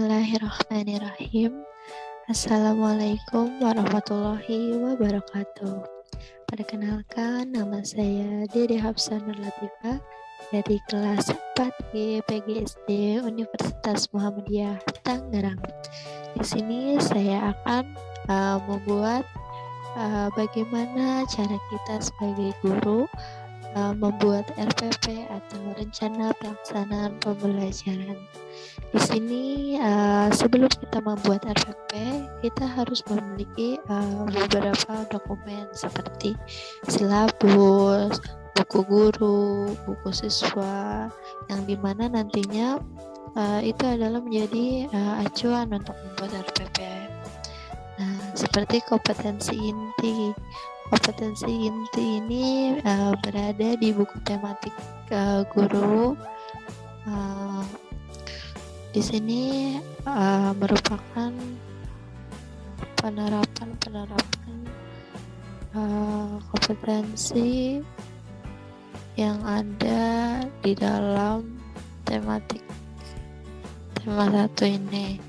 Bismillahirrahmanirrahim. Assalamualaikum warahmatullahi wabarakatuh. Perkenalkan, nama saya Dede Hafsah Nur Latifah dari kelas 4G PGSD Universitas Muhammadiyah Tangerang. Di sini saya akan membuat bagaimana cara kita sebagai guru membuat RPP atau rencana pelaksanaan pembelajaran. Di sini sebelum kita membuat RPP, kita harus memiliki beberapa dokumen seperti silabus, buku guru, buku siswa, yang dimana nantinya itu adalah menjadi acuan untuk membuat RPP. Nah, seperti kompetensi inti. Kompetensi inti ini berada di buku tematik guru. Di sini merupakan penerapan kompetensi yang ada di dalam tema 1 ini.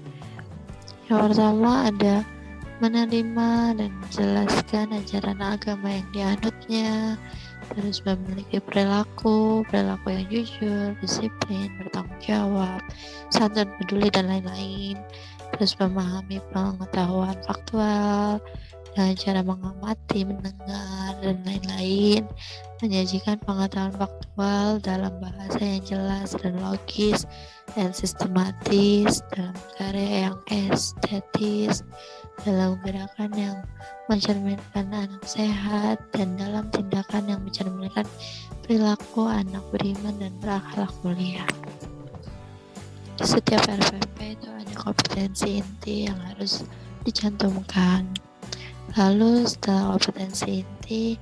Yang pertama ada menerima dan menjelaskan ajaran agama yang dianutnya, terus memiliki perilaku yang jujur, disiplin, bertanggung jawab, santun, peduli, dan lain-lain. Terus memahami pengetahuan faktual dengan cara mengamati, mendengar, dan lain-lain. Menyajikan pengetahuan faktual dalam bahasa yang jelas dan logis dan sistematis, dalam karya yang estetis, dalam gerakan yang mencerminkan anak sehat, dan dalam tindakan yang mencerminkan perilaku anak beriman dan berakhlak mulia. Di setiap RPP itu ada kompetensi inti yang harus dicantumkan. Lalu setelah kompetensi inti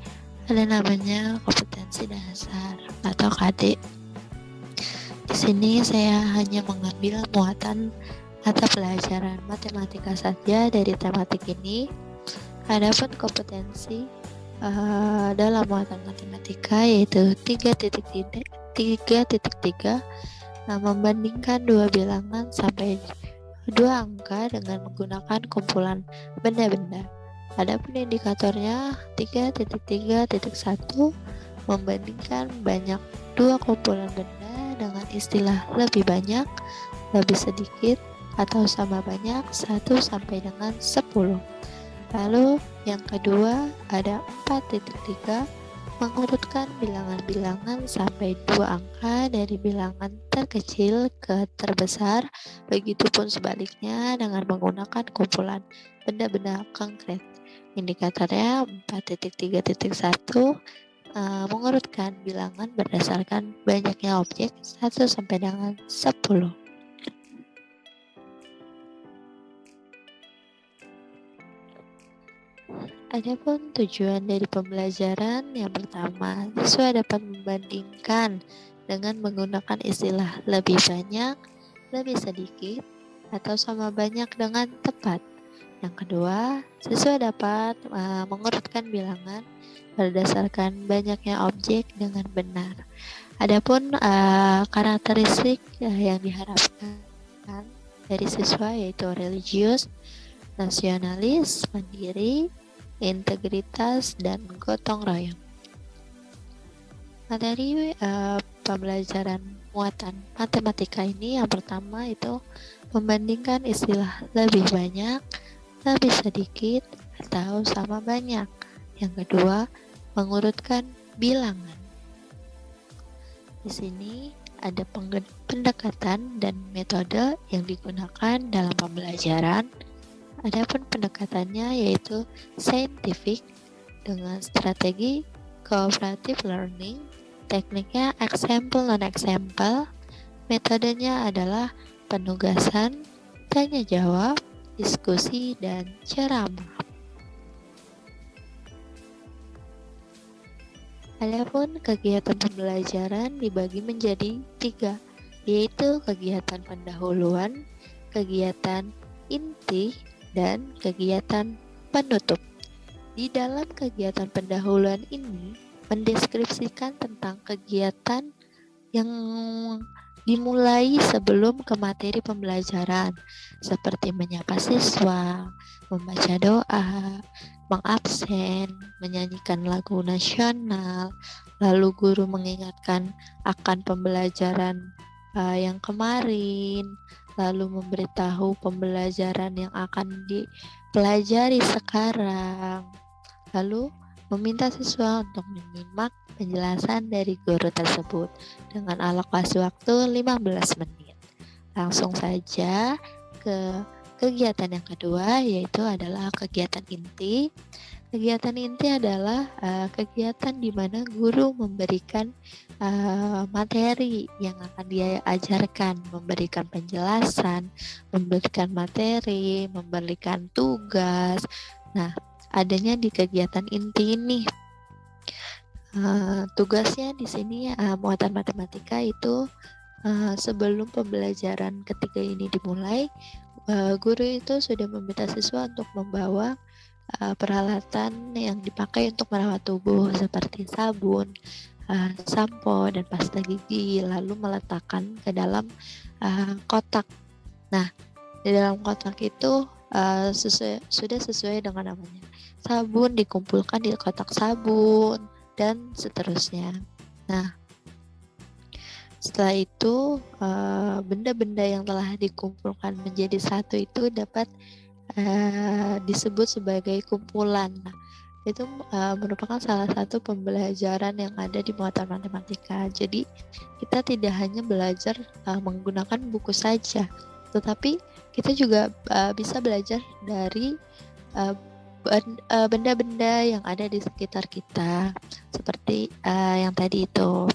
ada namanya kompetensi dasar atau KD. Di sini saya hanya mengambil muatan mata pelajaran matematika saja dari tematik ini. Adapun kompetensi dalam muatan matematika yaitu 3.3 membandingkan dua bilangan sampai dua angka dengan menggunakan kumpulan benda-benda. Adapun indikatornya 3.3.1 membandingkan banyak dua kumpulan benda dengan istilah lebih banyak, lebih sedikit, atau sama banyak 1 sampai dengan 10. Lalu yang kedua ada 4.3 mengurutkan bilangan-bilangan sampai 2 angka dari bilangan terkecil ke terbesar, begitupun sebaliknya dengan menggunakan kumpulan benda-benda konkret. Indikatornya 4.3.1 mengurutkan bilangan berdasarkan banyaknya objek 1 sampai dengan 10. Adapun tujuan dari pembelajaran yang pertama, siswa dapat membandingkan dengan menggunakan istilah lebih banyak, lebih sedikit, atau sama banyak dengan tepat. Yang kedua, siswa dapat mengurutkan bilangan berdasarkan banyaknya objek dengan benar. Adapun karakteristik yang diharapkan dari siswa yaitu religius, nasionalis, mandiri, integritas, dan gotong royong. Materi pembelajaran muatan matematika ini yang pertama itu membandingkan istilah lebih banyak, lebih sedikit, atau sama banyak. Yang kedua, mengurutkan bilangan. Di sini ada pendekatan dan metode yang digunakan dalam pembelajaran. Adapun pendekatannya yaitu scientific dengan strategi cooperative learning, tekniknya example non-example, metodenya adalah penugasan, tanya jawab, diskusi, dan ceramah. Adapun kegiatan pembelajaran dibagi menjadi 3, yaitu kegiatan pendahuluan, kegiatan inti, dan kegiatan penutup. Di dalam kegiatan pendahuluan ini mendeskripsikan tentang kegiatan yang dimulai sebelum ke materi pembelajaran, seperti menyapa siswa, membaca doa, mengabsen, menyanyikan lagu nasional, lalu guru mengingatkan akan pembelajaran yang kemarin, lalu memberitahu pembelajaran yang akan dipelajari sekarang, lalu meminta siswa untuk menyimak penjelasan dari guru tersebut dengan alokasi waktu 15 menit. Langsung saja ke kegiatan yang kedua, yaitu adalah kegiatan inti. Kegiatan inti adalah kegiatan di mana guru memberikan materi yang akan dia ajarkan, memberikan penjelasan, memberikan materi, memberikan tugas. Nah, adanya di kegiatan inti ini, tugasnya di sini muatan matematika itu sebelum pembelajaran ketiga ini dimulai, guru itu sudah meminta siswa untuk membawa peralatan yang dipakai untuk merawat tubuh seperti sabun, sampo, dan pasta gigi, lalu meletakkan ke dalam kotak. Nah, di dalam kotak itu sudah sesuai dengan namanya. Sabun dikumpulkan di kotak sabun dan seterusnya. Nah, setelah itu benda-benda yang telah dikumpulkan menjadi satu itu dapat disebut sebagai kumpulan. Nah, itu merupakan salah satu pembelajaran yang ada di muatan matematika. Jadi kita tidak hanya belajar menggunakan buku saja, tetapi kita juga bisa belajar dari benda-benda yang ada di sekitar kita, seperti yang tadi itu.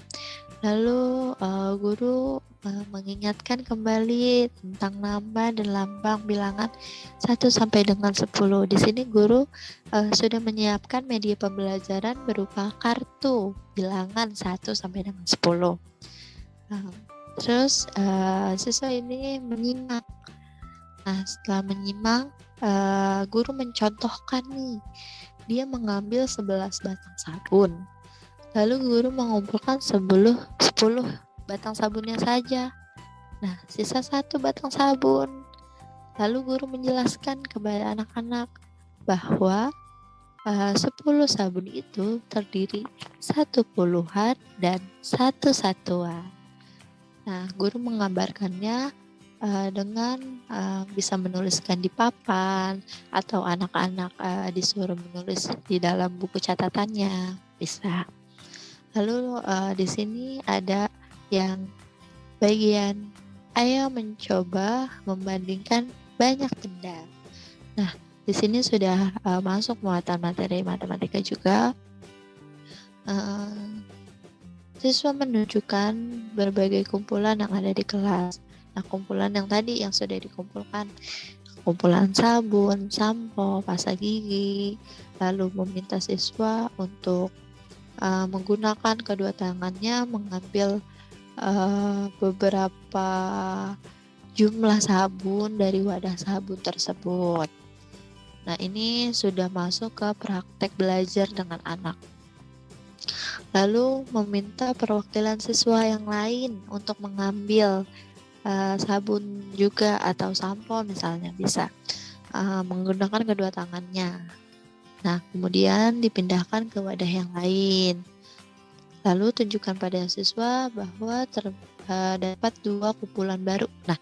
Lalu guru mengingatkan kembali tentang nama dan lambang bilangan 1 sampai dengan 10. Di sini guru sudah menyiapkan media pembelajaran berupa kartu bilangan 1 sampai dengan 10. Terus siswa ini menyimak. Nah, setelah menyimak, guru mencontohkan nih, dia mengambil 11 batang sabun. Lalu guru mengumpulkan 10 batang sabunnya saja. Nah, sisa 1 batang sabun. Lalu guru menjelaskan kepada anak-anak bahwa 10 sabun itu terdiri 1 puluhan dan 1 satuan. Nah, guru menggambarkannya dengan bisa menuliskan di papan, atau anak-anak disuruh menulis di dalam buku catatannya, bisa. Lalu di sini ada yang bagian ayo mencoba membandingkan banyak benda. Nah, di sini sudah masuk muatan materi matematika juga. Siswa menunjukkan berbagai kumpulan yang ada di kelas. Nah, kumpulan yang tadi yang sudah dikumpulkan, kumpulan sabun, sampo, pasta gigi, lalu meminta siswa untuk menggunakan kedua tangannya mengambil beberapa jumlah sabun dari wadah sabun tersebut. Nah, ini sudah masuk ke praktek belajar dengan anak. Lalu meminta perwakilan siswa yang lain untuk mengambil sabun juga atau sampo misalnya, bisa menggunakan kedua tangannya. Nah, kemudian dipindahkan ke wadah yang lain. Lalu tunjukkan pada siswa bahwa terdapat 2 kumpulan baru. Nah,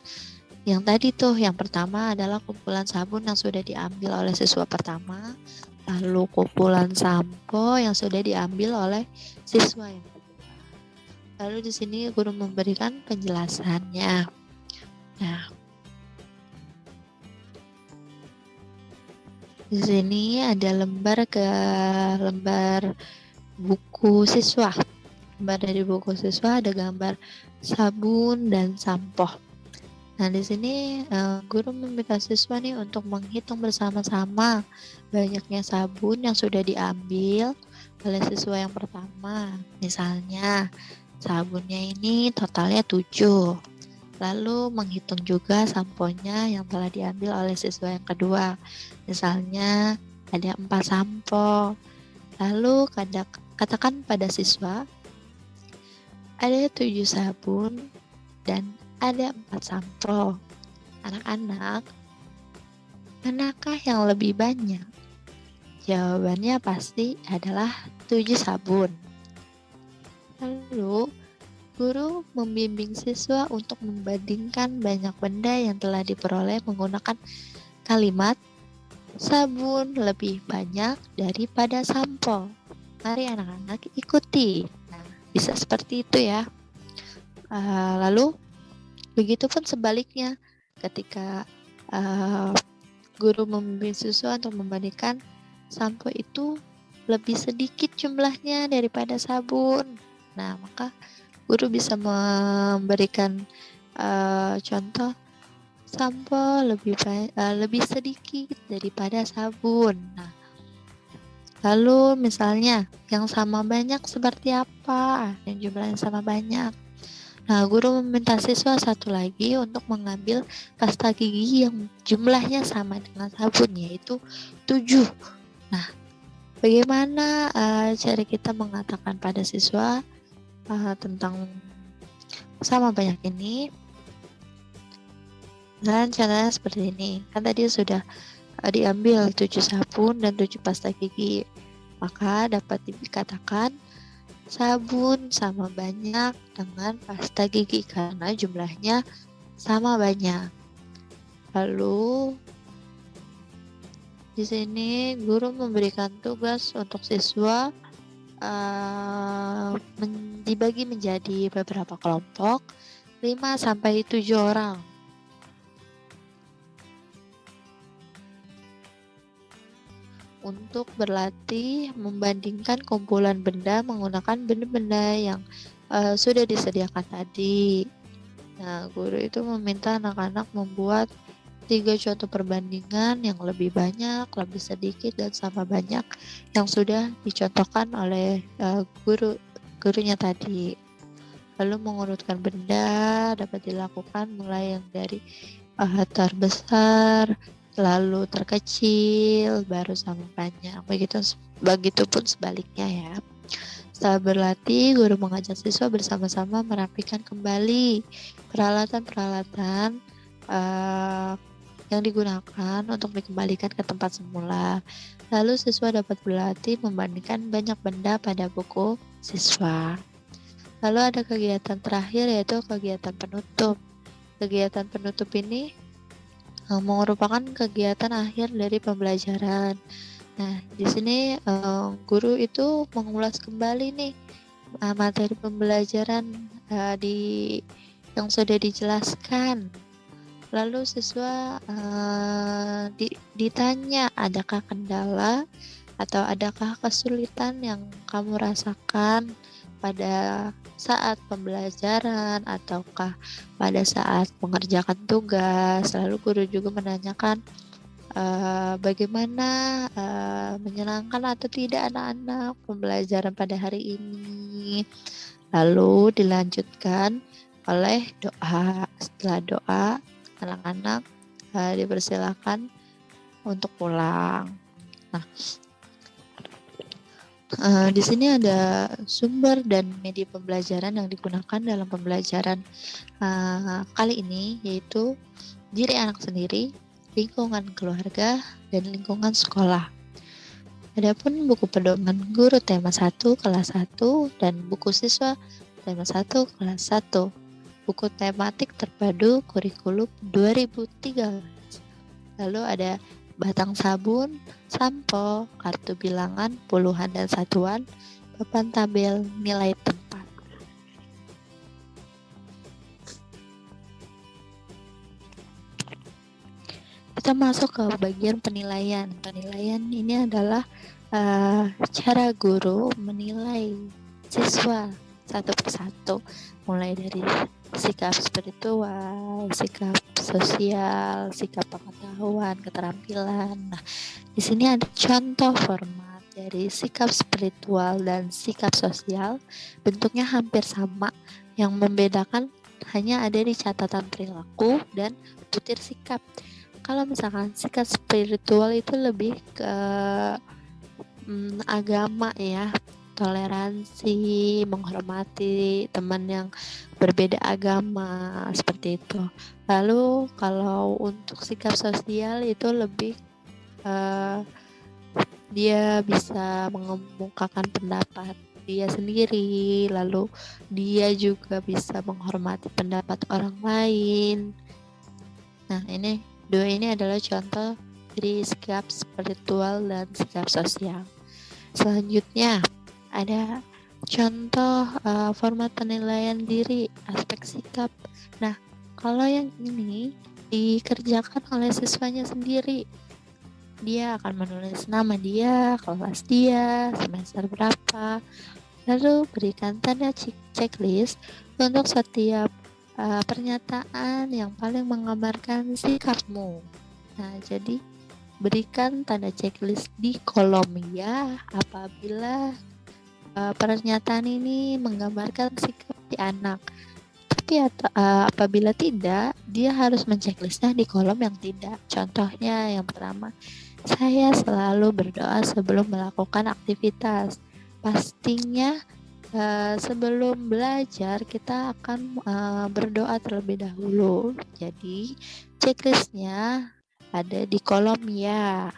yang tadi tuh, yang pertama adalah kumpulan sabun yang sudah diambil oleh siswa pertama, lalu kumpulan sampo yang sudah diambil oleh siswa yang kedua. Lalu di sini guru memberikan penjelasannya. Nah, di sini ada lembar buku siswa. Lembar dari buku siswa ada gambar sabun dan sampo. Nah, di sini guru meminta siswa nih untuk menghitung bersama-sama banyaknya sabun yang sudah diambil oleh siswa yang pertama. Misalnya, sabunnya ini totalnya 7. Lalu menghitung juga samponya yang telah diambil oleh siswa yang kedua. Misalnya ada 4 sampo. Lalu katakan pada siswa ada 7 sabun dan ada 4 sampel. Anak-anak, manakah yang lebih banyak? Jawabannya pasti adalah 7 sabun. Lalu, guru membimbing siswa untuk membandingkan banyak benda yang telah diperoleh menggunakan kalimat sabun lebih banyak daripada sampel. Mari anak-anak ikuti. Nah, bisa seperti itu ya. Lalu, begitu pun sebaliknya ketika guru membimbing siswa untuk membandingkan sampo itu lebih sedikit jumlahnya daripada sabun. Nah, maka guru bisa memberikan contoh sampo lebih sedikit daripada sabun. Nah, lalu misalnya yang sama banyak seperti apa? Yang jumlahnya sama banyak. Nah, guru meminta siswa satu lagi untuk mengambil pasta gigi yang jumlahnya sama dengan sabun, yaitu 7. Nah, bagaimana cara kita mengatakan pada siswa tentang sama banyak ini? Dan caranya seperti ini. Kan tadi sudah diambil 7 sabun dan 7 pasta gigi. Maka dapat dikatakan sabun sama banyak dengan pasta gigi karena jumlahnya sama banyak. Lalu di sini guru memberikan tugas untuk siswa dibagi menjadi beberapa kelompok 5 sampai 7 orang. Untuk berlatih membandingkan kumpulan benda menggunakan benda-benda yang sudah disediakan tadi. Nah, guru itu meminta anak-anak membuat 3 contoh perbandingan yang lebih banyak, lebih sedikit, dan sama banyak yang sudah dicontohkan oleh gurunya tadi. Lalu mengurutkan benda dapat dilakukan mulai yang dari terbesar, lalu terkecil, baru sama banyak. Begitupun sebaliknya ya. Setelah berlatih, guru mengajak siswa bersama-sama merapikan kembali peralatan-peralatan yang digunakan untuk dikembalikan ke tempat semula. Lalu siswa dapat berlatih membandingkan banyak benda pada buku siswa. Lalu ada kegiatan terakhir, yaitu kegiatan penutup. Kegiatan penutup ini merupakan kegiatan akhir dari pembelajaran. Nah, di sini guru itu mengulas kembali nih materi pembelajaran yang sudah dijelaskan. Lalu siswa ditanya, adakah kendala atau adakah kesulitan yang kamu rasakan pada saat pembelajaran ataukah pada saat mengerjakan tugas. Lalu guru juga menanyakan bagaimana menyenangkan atau tidak anak-anak pembelajaran pada hari ini. Lalu dilanjutkan oleh doa. Setelah doa, anak-anak dipersilakan untuk pulang. Nah, di sini ada sumber dan media pembelajaran yang digunakan dalam pembelajaran kali ini, yaitu diri anak sendiri, lingkungan keluarga, dan lingkungan sekolah. Adapun buku pedoman guru tema 1 kelas 1 dan buku siswa tema 1 kelas 1, buku tematik terpadu kurikulum 2013. Lalu ada batang sabun, sampo, kartu bilangan, puluhan dan satuan, papan tabel, nilai tempat. Kita masuk ke bagian penilaian. Penilaian ini adalah cara guru menilai siswa satu persatu, mulai dari sikap spiritual, sikap sosial, sikap pengetahuan, keterampilan. Nah, di sini ada contoh format dari sikap spiritual dan sikap sosial. Bentuknya hampir sama, yang membedakan hanya ada di catatan perilaku dan butir sikap. Kalau misalkan sikap spiritual itu lebih ke agama ya, toleransi, menghormati teman yang berbeda agama seperti itu. Lalu kalau untuk sikap sosial itu lebih dia bisa mengemukakan pendapat dia sendiri, lalu dia juga bisa menghormati pendapat orang lain. Nah, dua ini adalah contoh dari sikap spiritual dan sikap sosial. Selanjutnya ada contoh format penilaian diri, aspek sikap. Nah, kalau yang ini dikerjakan oleh siswanya sendiri, dia akan menulis nama dia, kelas dia, semester berapa, lalu berikan tanda checklist untuk setiap pernyataan yang paling menggambarkan sikapmu. Nah, jadi berikan tanda checklist di kolom ya apabila pernyataan ini menggambarkan sikap di anak. Tapi apabila tidak, dia harus menceklisnya di kolom yang tidak. Contohnya yang pertama, saya selalu berdoa sebelum melakukan aktivitas. Pastinya sebelum belajar kita akan berdoa terlebih dahulu. Jadi checklistnya ada di kolom ya.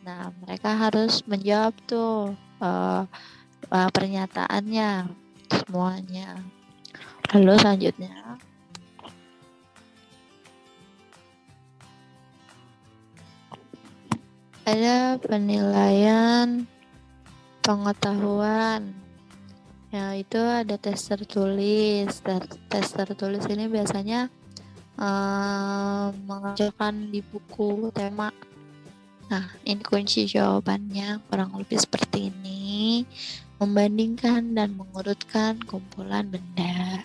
Nah, mereka harus menjawab tuh pernyataannya semuanya. Lalu selanjutnya ada penilaian pengetahuan. Ya, itu ada tes tertulis. Tes tertulis ini biasanya mengajarkan di buku tema. Nah, ini kunci jawabannya kurang lebih seperti ini. Membandingkan dan mengurutkan kumpulan benda.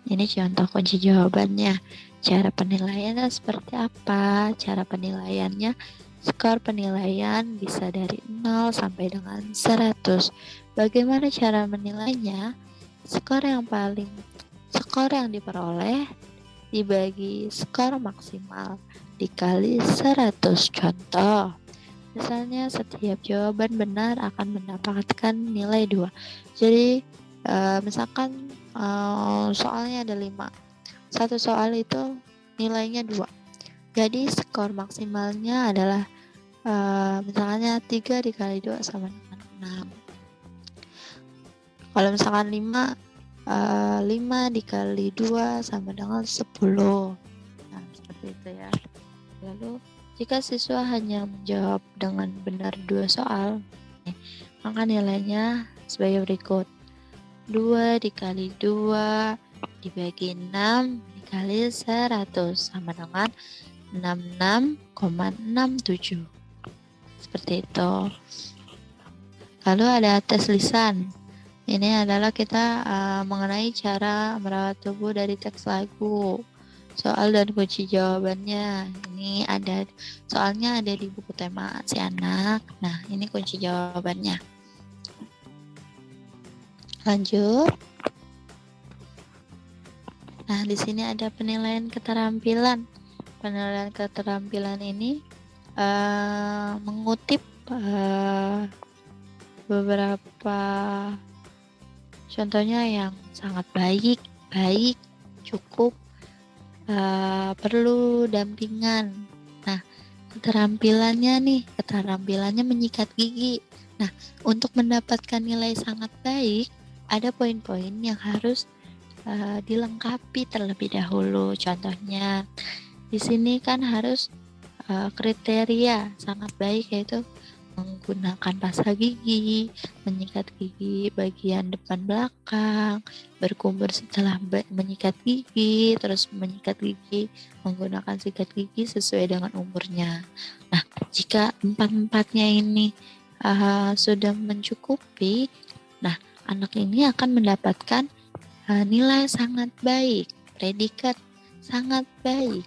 Ini contoh kunci jawabannya. Cara penilaiannya seperti apa? Cara penilaiannya, skor penilaian bisa dari 0 sampai dengan 100. Bagaimana cara menilainya? Skor yang diperoleh dibagi skor maksimal dikali 100. Contoh, misalnya setiap jawaban benar akan mendapatkan nilai 2. Jadi misalkan soalnya ada 5. Satu soal itu nilainya 2. Jadi skor maksimalnya adalah misalnya 3 dikali 2 sama dengan 6. Kalau misalkan 5 dikali 2 sama dengan 10. Nah, seperti itu ya. Lalu jika siswa hanya menjawab dengan benar 2 soal, maka nilainya sebagai berikut. 2 dikali 2 dibagi 6 dikali 100 sama dengan 66,67. Seperti itu. Lalu ada tes lisan. Ini adalah kita mengenai cara merawat tubuh dari teks lagu. Soal dan kunci jawabannya. Ini soalnya ada di buku tema si anak. Nah, ini kunci jawabannya. Lanjut. Nah, di sini ada penilaian keterampilan. Penilaian keterampilan ini mengutip beberapa contohnya yang sangat baik, cukup, perlu dampingan. Nah, keterampilannya menyikat gigi. Nah, untuk mendapatkan nilai sangat baik, ada poin-poin yang harus dilengkapi terlebih dahulu. Contohnya, di sini kan harus kriteria sangat baik, yaitu menggunakan pasta gigi, menyikat gigi bagian depan belakang, berkumur setelah menyikat gigi, terus menyikat gigi menggunakan sikat gigi sesuai dengan umurnya. Nah, jika empat-empatnya ini sudah mencukupi, nah anak ini akan mendapatkan nilai sangat baik, predikat sangat baik.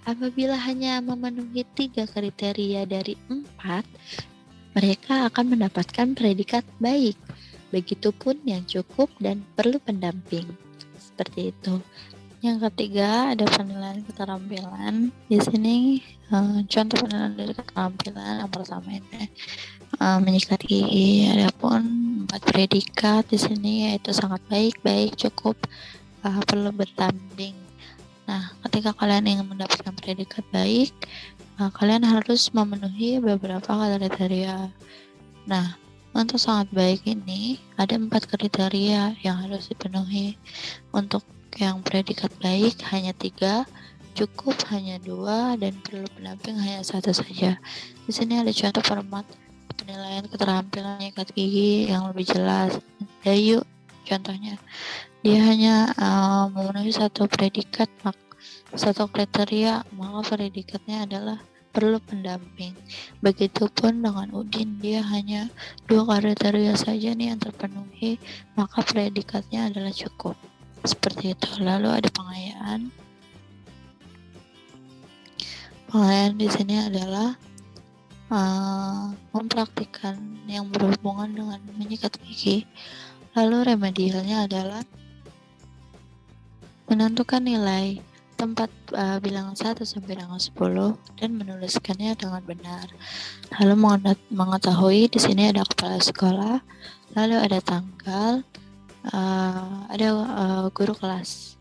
Apabila hanya memenuhi 3 kriteria dari 4, mereka akan mendapatkan predikat baik. Begitupun yang cukup dan perlu pendamping. Seperti itu. Yang ketiga ada penilaian keterampilan. Di sini contoh penilaian dari keterampilan yang pertama ini menyikat gigi. Adapun 4 predikat di sini yaitu sangat baik, cukup, perlu bertanding. Nah, ketika kalian ingin mendapatkan predikat baik, kalian harus memenuhi beberapa kriteria. Nah, untuk sangat baik ini ada 4 kriteria yang harus dipenuhi. Untuk yang predikat baik hanya 3, cukup hanya 2, dan perlu pendamping hanya 1 saja. Di sini ada contoh format penilaian keterampilan menyikat gigi yang lebih jelas. Yuk, contohnya dia hanya memenuhi 1 predikat, satu kriteria, maka predikatnya adalah perlu pendamping. Begitupun dengan Udin, dia hanya 2 kriteria saja nih yang terpenuhi, maka predikatnya adalah cukup. Seperti itu. Lalu ada pengayaan. Pengayaan di sini adalah mempraktikkan yang berhubungan dengan menyikat gigi. Lalu remedialnya adalah menentukan nilai tempat bilangan 1 sampai dengan 10 dan menuliskannya dengan benar. Lalu mengetahui di sini ada kepala sekolah, lalu ada tanggal, ada guru kelas.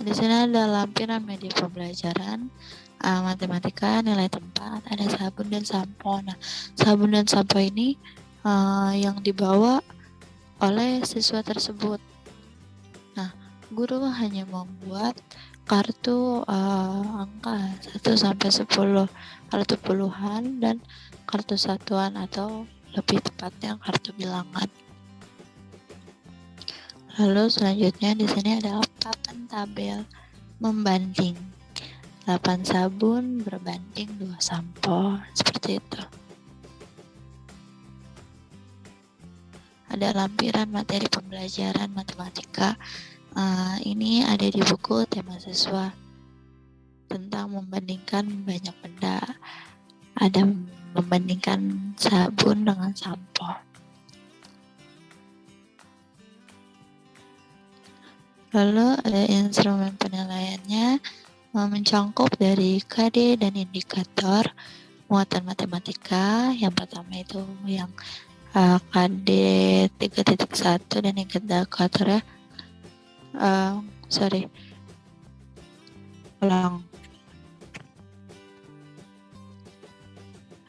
Di sini ada lampiran media pembelajaran, matematika, nilai tempat, ada sabun dan sampo. Nah, sabun dan sampo ini yang dibawa oleh siswa tersebut. Nah, guru hanya membuat kartu angka 1 sampai 10, kartu puluhan dan kartu satuan, atau lebih tepatnya kartu bilangan. Lalu selanjutnya di sini adalah papan tabel membanding 8 sabun berbanding 2 sampo, seperti itu. Ada lampiran materi pembelajaran matematika. Ini ada di buku tema siswa tentang membandingkan banyak benda. Ada membandingkan sabun dengan sampo. Lalu ada instrumen penilaiannya, mencangkup dari KD dan indikator muatan matematika. Yang pertama itu yang KD 3.1 dan indikatornya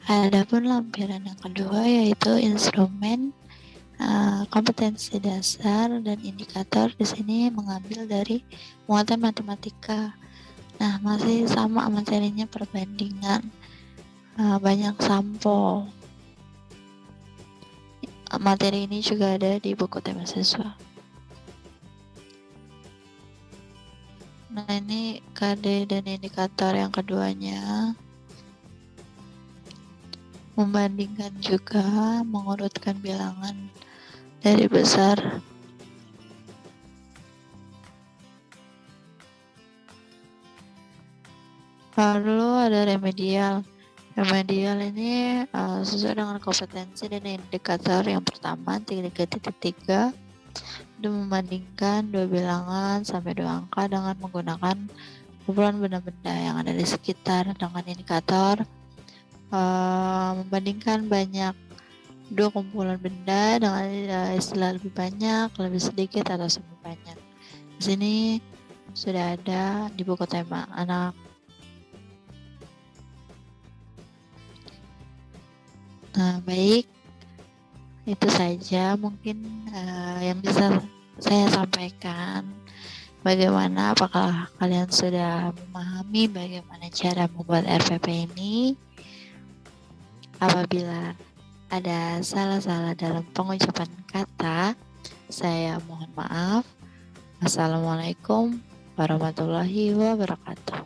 Adapun lampiran yang kedua yaitu instrumen kompetensi dasar dan indikator. Di sini mengambil dari muatan matematika. Nah, masih sama materinya, perbandingan banyak sampel. Materi ini juga ada di buku tema siswa. Nah, ini KD dan indikator yang keduanya. Membandingkan juga, mengurutkan bilangan dari besar. Lalu ada remedial. Remedial ini sesuai dengan kompetensi dan indikator. Yang pertama 3.3 itu membandingkan 2 bilangan sampai 2 angka dengan menggunakan kumpulan benda-benda yang ada di sekitar. Dengan indikator membandingkan banyak 2 kumpulan benda dengan istilah lebih banyak, lebih sedikit, atau sama banyak. Di sini sudah ada di buku tema anak. Nah, baik, itu saja mungkin yang bisa saya sampaikan. Bagaimana, apakah kalian sudah memahami bagaimana cara membuat RPP ini? Apabila ada salah-salah dalam pengucapan kata, saya mohon maaf. Assalamualaikum warahmatullahi wabarakatuh.